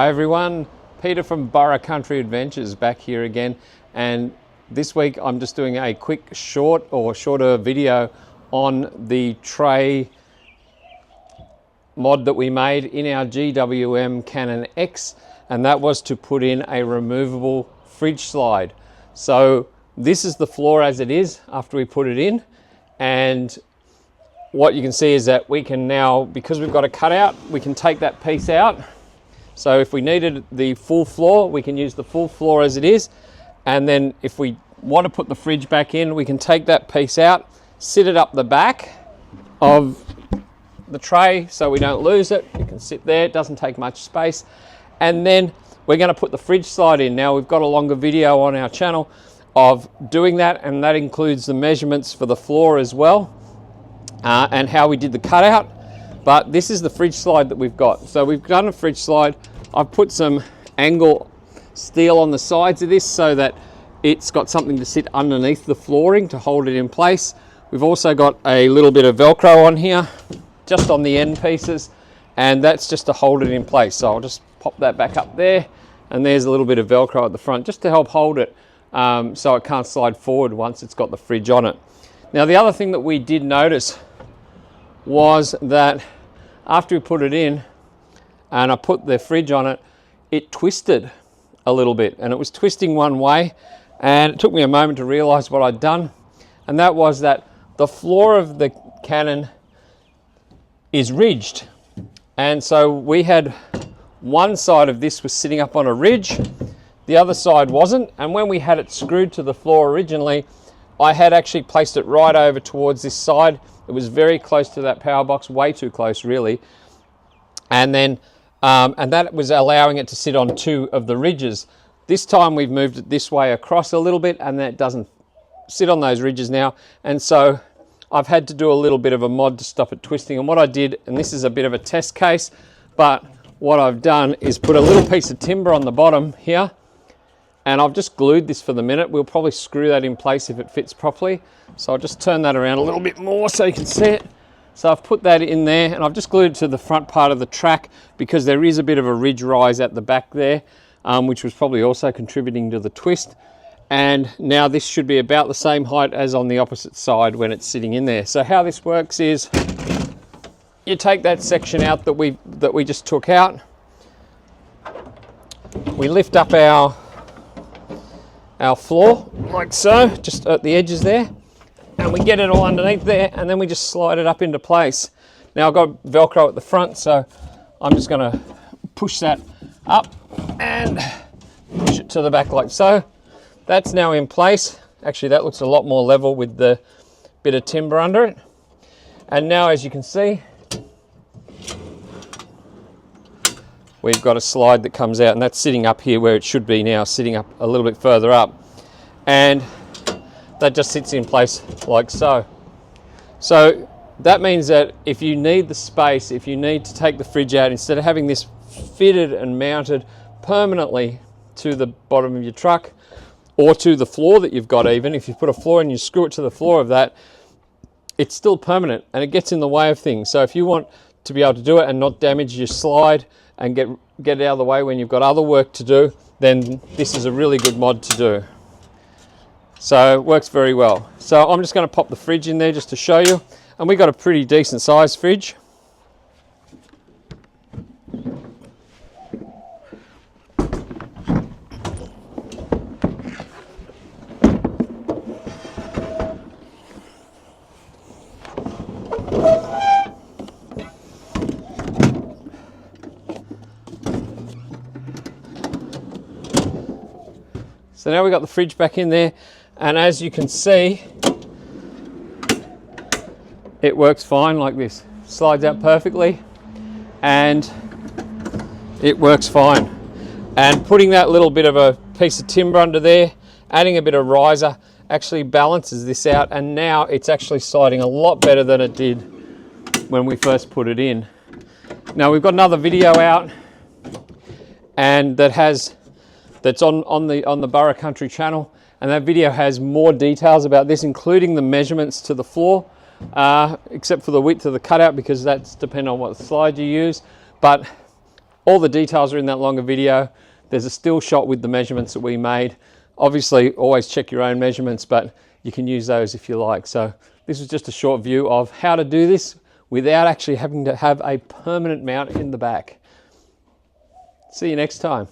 Hi everyone, Peter from Burra Country Adventures back here again, and this week I'm just doing a quick shorter video on the tray mod that we made in our GWM Cannon X, and that was to put in a removable fridge slide. So this is the floor as it is after we put it in, and what you can see is that we can now, because we've got a cutout, we can take that piece out. So if we needed the full floor, we can use the full floor as it is. And then if we want to put the fridge back in, we can take that piece out, sit it up the back of the tray so we don't lose it. It can sit there, it doesn't take much space. And then we're going to put the fridge slide in. Now we've got a longer video on our channel of doing that, and that includes the measurements for the floor as well, and how we did the cutout. But this is the fridge slide that we've got. So we've done a fridge slide. I've put some angle steel on the sides of this so that it's got something to sit underneath the flooring to hold it in place. We've also got a little bit of Velcro on here, just on the end pieces, and that's just to hold it in place. So I'll just pop that back up there, and there's a little bit of Velcro at the front just to help hold it so it can't slide forward once it's got the fridge on it. Now the other thing that we did notice was that after we put it in and I put the fridge on it, it twisted a little bit, and it was twisting one way, and it took me a moment to realize what I'd done, and that was that the floor of the Cannon is ridged, and so we had one side of this was sitting up on a ridge, the other side wasn't, and when we had it screwed to the floor originally, I had actually placed it right over towards this side. It was very close to that power box, way too close really. And then, and that was allowing it to sit on two of the ridges. This time we've moved it this way across a little bit, and that doesn't sit on those ridges now. And so I've had to do a little bit of a mod to stop it twisting. And what I did, and this is a bit of a test case, but what I've done is put a little piece of timber on the bottom here, and I've just glued this for the minute. We'll probably screw that in place if it fits properly. So I'll just turn that around a little bit more so you can see it. So I've put that in there, and I've just glued it to the front part of the track because there is a bit of a ridge rise at the back there, which was probably also contributing to the twist. And now this should be about the same height as on the opposite side when it's sitting in there. So how this works is you take that section out that we just took out. We lift up our floor like so, just at the edges there, and we get it all underneath there, and then we just slide it up into place. Now I've got Velcro at the front, so I'm just going to push that up and push it to the back like so. That's now in place. Actually, that looks a lot more level with the bit of timber under it. And now, as you can see, we've got a slide that comes out, and that's sitting up here where it should be now, sitting up a little bit further up. And that just sits in place like so. So that means that if you need the space, if you need to take the fridge out, instead of having this fitted and mounted permanently to the bottom of your truck, or to the floor that you've got, even if you put a floor and you screw it to the floor of that, it's still permanent and it gets in the way of things. So if you want to be able to do it and not damage your slide and get it out of the way when you've got other work to do, then this is a really good mod to do. So it works very well. So I'm just going to pop the fridge in there just to show you, and we got a pretty decent sized fridge. So now we've got the fridge back in there, and as you can see, it works fine like this. Slides out perfectly, and it works fine. And putting that little bit of a piece of timber under there, adding a bit of riser, actually balances this out, and now it's actually sliding a lot better than it did when we first put it in. Now we've got another video out, and that's on the Burra Country channel, and that video has more details about this, including the measurements to the floor, except for the width of the cutout, because that's dependent on what slide you use. But All the details are in that longer video. There's a still shot with the measurements that we made. Obviously, always check your own measurements, but you can use those if you like. So this was just a short view of how to do this without actually having to have a permanent mount in the back. See you next time.